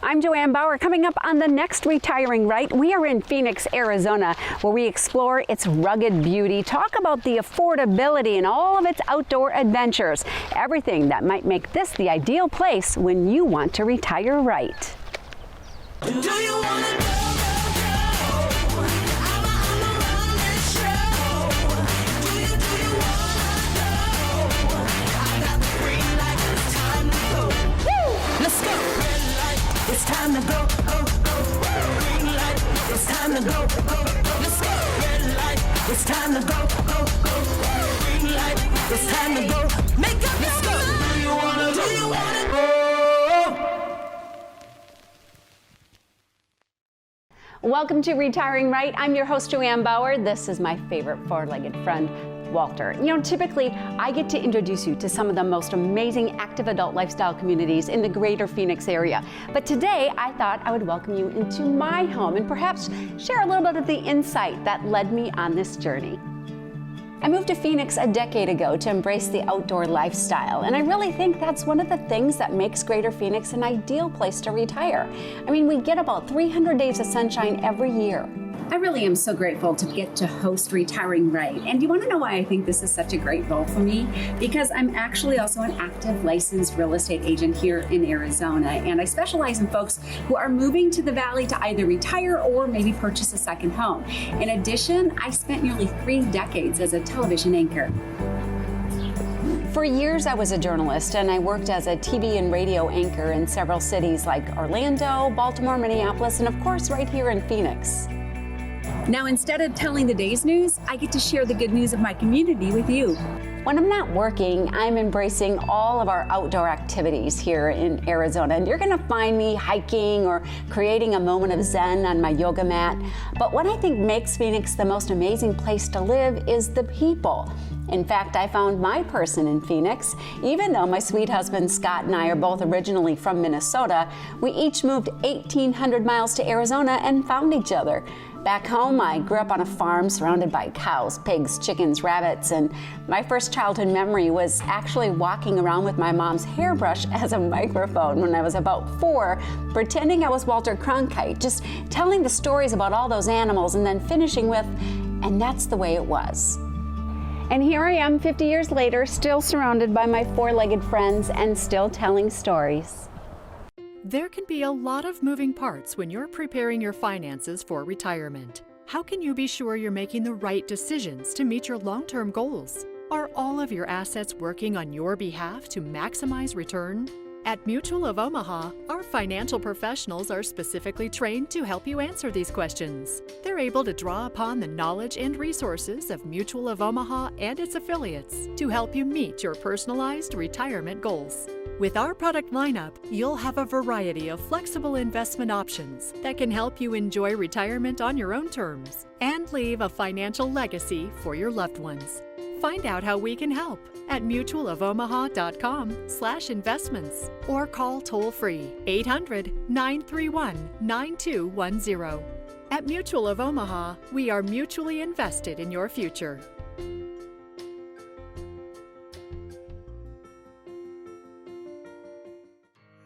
I'm Jo Ann Bauer. Coming up on the next Retiring Right, we are in Phoenix, Arizona, where we explore its rugged beauty, talk about the affordability and all of its outdoor adventures, everything that might make this the ideal place when you want to retire right. Do you want to go? It's time to go, go, go. Green light, it's time to go, go, go. Let's go. Red light, it's time to go, go, go. Green light, it's time to go. Make up, let's go. Do you wanna go? Welcome to Retiring Right. I'm your host, Jo Ann Bauer. This is my favorite four-legged friend, Walter. You know, typically I get to introduce you to some of the most amazing active adult lifestyle communities in the greater Phoenix area. But today I thought I would welcome you into my home and perhaps share a little bit of the insight that led me on this journey. I moved to Phoenix a decade ago to embrace the outdoor lifestyle, and I really think that's one of the things that makes Greater Phoenix an ideal place to retire. I mean, we get about 300 days of sunshine every year. I really am so grateful to get to host Retiring Right. And you want to know why I think this is such a great role for me? Because I'm actually also an active licensed real estate agent here in Arizona. And I specialize in folks who are moving to the Valley to either retire or maybe purchase a second home. In addition, I spent nearly 3 decades as a television anchor. For years, I was a journalist, and I worked as a TV and radio anchor in several cities like Orlando, Baltimore, Minneapolis, and of course, right here in Phoenix. Now, instead of telling the day's news, I get to share the good news of my community with you. When I'm not working, I'm embracing all of our outdoor activities here in Arizona. And you're going to find me hiking or creating a moment of zen on my yoga mat. But what I think makes Phoenix the most amazing place to live is the people. In fact, I found my person in Phoenix. Even though my sweet husband Scott and I are both originally from Minnesota, we each moved 1,800 miles to Arizona and found each other. Back home, I grew up on a farm surrounded by cows, pigs, chickens, rabbits, and my first childhood memory was actually walking around with my mom's hairbrush as a microphone when I was about 4, pretending I was Walter Cronkite, just telling the stories about all those animals and then finishing with, and that's the way it was. And here I am 50 years later, still surrounded by my four-legged friends and still telling stories. There can be a lot of moving parts when you're preparing your finances for retirement. How can you be sure you're making the right decisions to meet your long-term goals? Are all of your assets working on your behalf to maximize return? At Mutual of Omaha, our financial professionals are specifically trained to help you answer these questions. They're able to draw upon the knowledge and resources of Mutual of Omaha and its affiliates to help you meet your personalized retirement goals. With our product lineup, you'll have a variety of flexible investment options that can help you enjoy retirement on your own terms and leave a financial legacy for your loved ones. Find out how we can help at mutualofomaha.com/investments or call toll-free 800-931-9210. At Mutual of Omaha, we are mutually invested in your future.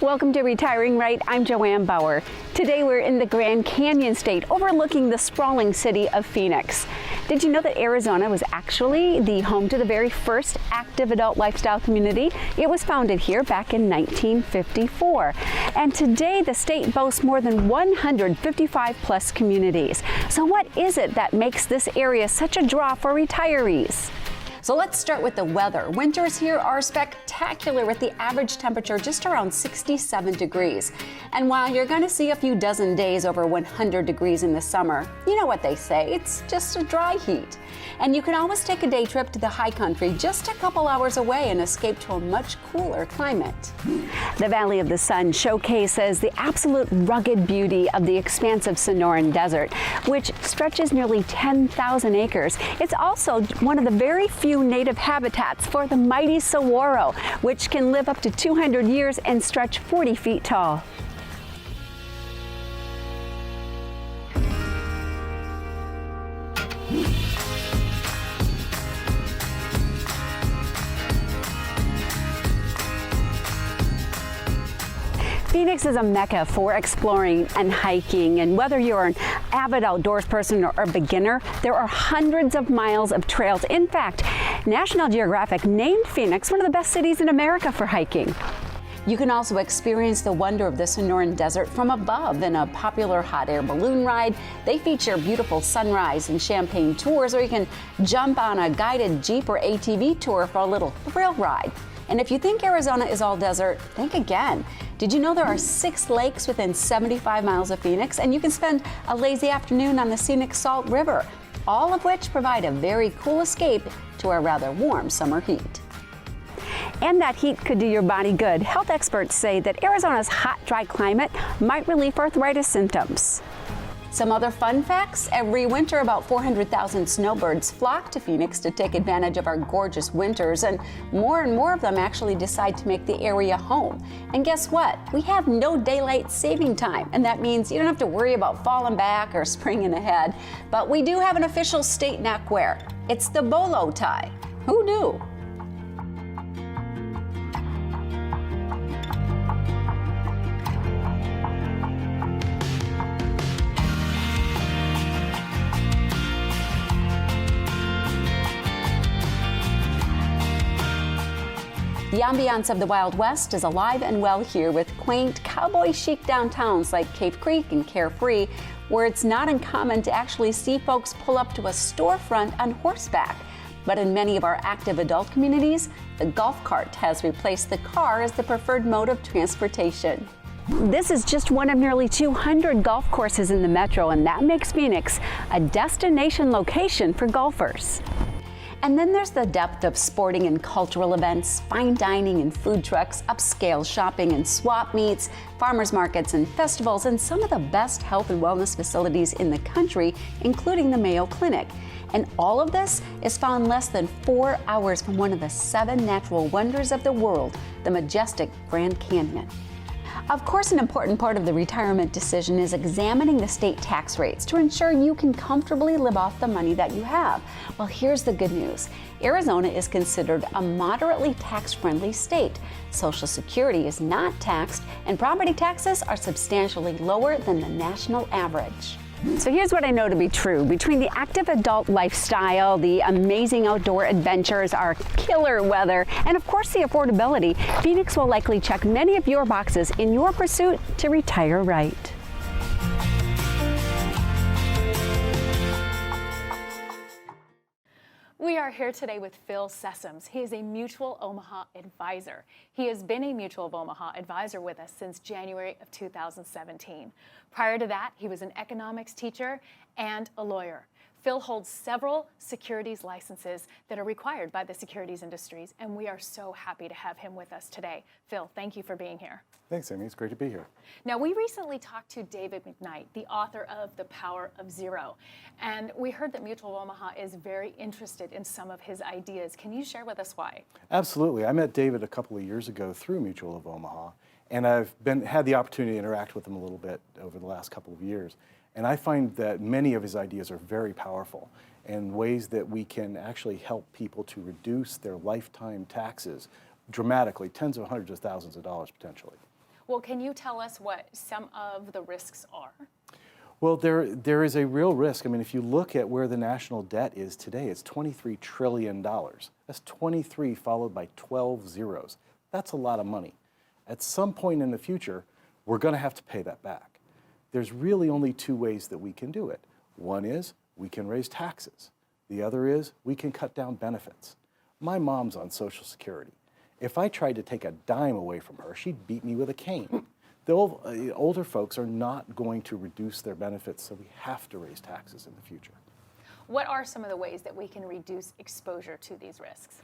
Welcome to Retiring Right. I'm Jo Ann Bauer. Today we're in the Grand Canyon State, overlooking the sprawling city of Phoenix. Did you know that Arizona was actually the home to the very first active adult lifestyle community? It was founded here back in 1954. And today the state boasts more than 155 plus communities. So what is it that makes this area such a draw for retirees? So let's start with the weather. Winters here are spectacular with the average temperature just around 67 degrees. And while you're going to see a few dozen days over 100 degrees in the summer, you know what they say, it's just a dry heat. And you can always take a day trip to the high country just a couple hours away and escape to a much cooler climate. The Valley of the Sun showcases the absolute rugged beauty of the expansive Sonoran Desert, which stretches nearly 10,000 acres. It's also one of the very few native habitats for the mighty saguaro, which can live up to 200 years and stretch 40 feet tall. Phoenix is a mecca for exploring and hiking, and whether you're an avid outdoors person or a beginner, there are hundreds of miles of trails. In fact, National Geographic named Phoenix one of the best cities in America for hiking. You can also experience the wonder of the Sonoran Desert from above in a popular hot air balloon ride. They feature beautiful sunrise and champagne tours, or you can jump on a guided Jeep or ATV tour for a little thrill ride. And if you think Arizona is all desert, think again. Did you know there are 6 lakes within 75 miles of Phoenix, and you can spend a lazy afternoon on the scenic Salt River, all of which provide a very cool escape to our rather warm summer heat. And that heat could do your body good. Health experts say that Arizona's hot, dry climate might relieve arthritis symptoms. Some other fun facts: every winter about 400,000 snowbirds flock to Phoenix to take advantage of our gorgeous winters, and more of them actually decide to make the area home. And guess what? We have no daylight saving time, and that means you don't have to worry about falling back or springing ahead. But we do have an official state neckwear. It's the bolo tie. Who knew? The ambiance of the Wild West is alive and well here, with quaint, cowboy chic downtowns like Cave Creek and Carefree, where it's not uncommon to actually see folks pull up to a storefront on horseback. But in many of our active adult communities, the golf cart has replaced the car as the preferred mode of transportation. This is just one of nearly 200 golf courses in the metro, and that makes Phoenix a destination location for golfers. And then there's the depth of sporting and cultural events, fine dining and food trucks, upscale shopping and swap meets, farmers markets and festivals, and some of the best health and wellness facilities in the country, including the Mayo Clinic. And all of this is found less than 4 hours from one of the 7 natural wonders of the world, the majestic Grand Canyon. Of course, an important part of the retirement decision is examining the state tax rates to ensure you can comfortably live off the money that you have. Well, here's the good news. Arizona is considered a moderately tax-friendly state. Social Security is not taxed, and property taxes are substantially lower than the national average. So here's what I know to be true. Between the active adult lifestyle, the amazing outdoor adventures, our killer weather, and of course the affordability, Phoenix will likely check many of your boxes in your pursuit to retire right. We are here today with Phil Sessoms. He is a Mutual Omaha Advisor. He has been a Mutual of Omaha Advisor with us since January of 2017. Prior to that, he was an economics teacher and a lawyer. Phil holds several securities licenses that are required by the securities industries, and we are so happy to have him with us today. Phil, thank you for being here. Thanks, Amy. It's great to be here. Now, we recently talked to David McKnight, the author of The Power of Zero, and we heard that Mutual of Omaha is very interested in some of his ideas. Can you share with us why? Absolutely. I met David a couple of years ago through Mutual of Omaha, and I've had the opportunity to interact with him a little bit over the last couple of years. And I find that many of his ideas are very powerful and ways that we can actually help people to reduce their lifetime taxes dramatically, tens of hundreds of thousands of dollars potentially. Well, can you tell us what some of the risks are? Well, there is a real risk. I mean, if you look at where the national debt is today, it's $23 trillion. That's 23 followed by 12 zeros. That's a lot of money. At some point in the future, we're going to have to pay that back. There's really only 2 ways that we can do it. One is we can raise taxes. The other is we can cut down benefits. My mom's on Social Security. If I tried to take a dime away from her, she'd beat me with a cane. The older folks are not going to reduce their benefits, so we have to raise taxes in the future. What are some of the ways that we can reduce exposure to these risks?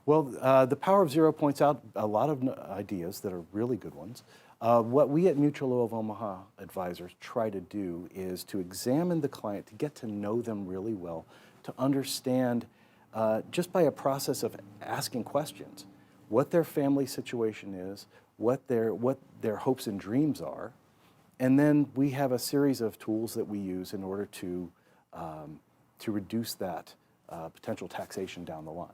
Well, The Power of Zero points out a lot of ideas that are really good ones. What we at Mutual of Omaha Advisors try to do is to examine the client, to get to know them really well, to understand just by a process of asking questions, what their family situation is, what their hopes and dreams are, and then we have a series of tools that we use in order to reduce that potential taxation down the line.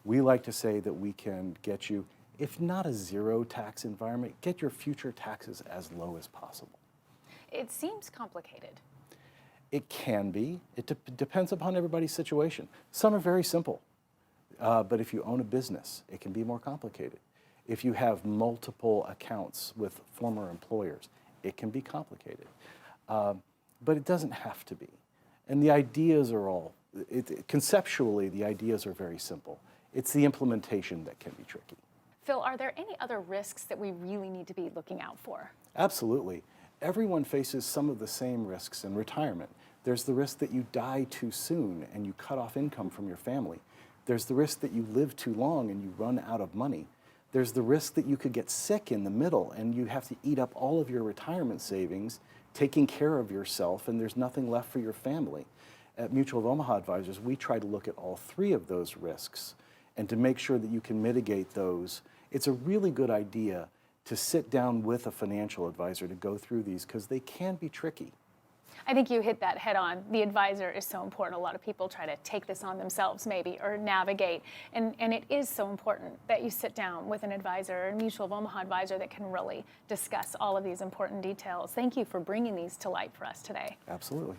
We like to say that we can get you if not a zero tax environment, get your future taxes as low as possible. It seems complicated. It can be. It depends upon everybody's situation. Some are very simple, but if you own a business, it can be more complicated. If you have multiple accounts with former employers, it can be complicated. But it doesn't have to be. And the ideas are all, conceptually, the ideas are very simple. It's the implementation that can be tricky. Phil, are there any other risks that we really need to be looking out for? Absolutely. Everyone faces some of the same risks in retirement. There's the risk that you die too soon and you cut off income from your family. There's the risk that you live too long and you run out of money. There's the risk that you could get sick in the middle and you have to eat up all of your retirement savings, taking care of yourself, and there's nothing left for your family. At Mutual of Omaha Advisors, we try to look at all three of those risks and to make sure that you can mitigate those. It's a really good idea to sit down with a financial advisor to go through these because they can be tricky. I think you hit that head on. The advisor is so important. A lot of people try to take this on themselves maybe or navigate. And it is so important that you sit down with an advisor, a Mutual of Omaha advisor that can really discuss all of these important details. Thank you for bringing these to light for us today. Absolutely.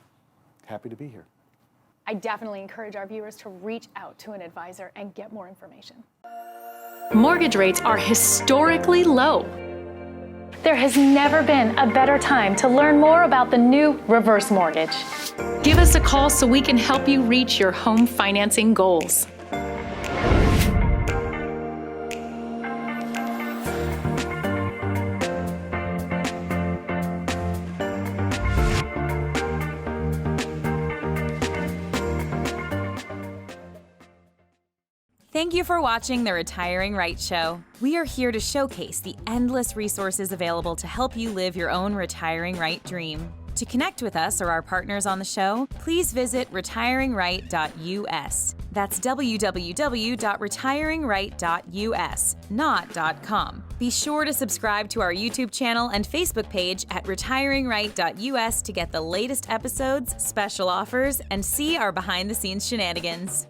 Happy to be here. I definitely encourage our viewers to reach out to an advisor and get more information. Mortgage rates are historically low. There has never been a better time to learn more about the new reverse mortgage. Give us a call so we can help you reach your home financing goals. Thank you for watching The Retiring Right Show. We are here to showcase the endless resources available to help you live your own retiring right dream. To connect with us or our partners on the show, please visit retiringright.us. That's www.retiringright.us, not .com. Be sure to subscribe to our YouTube channel and Facebook page at retiringright.us to get the latest episodes, special offers, and see our behind-the-scenes shenanigans.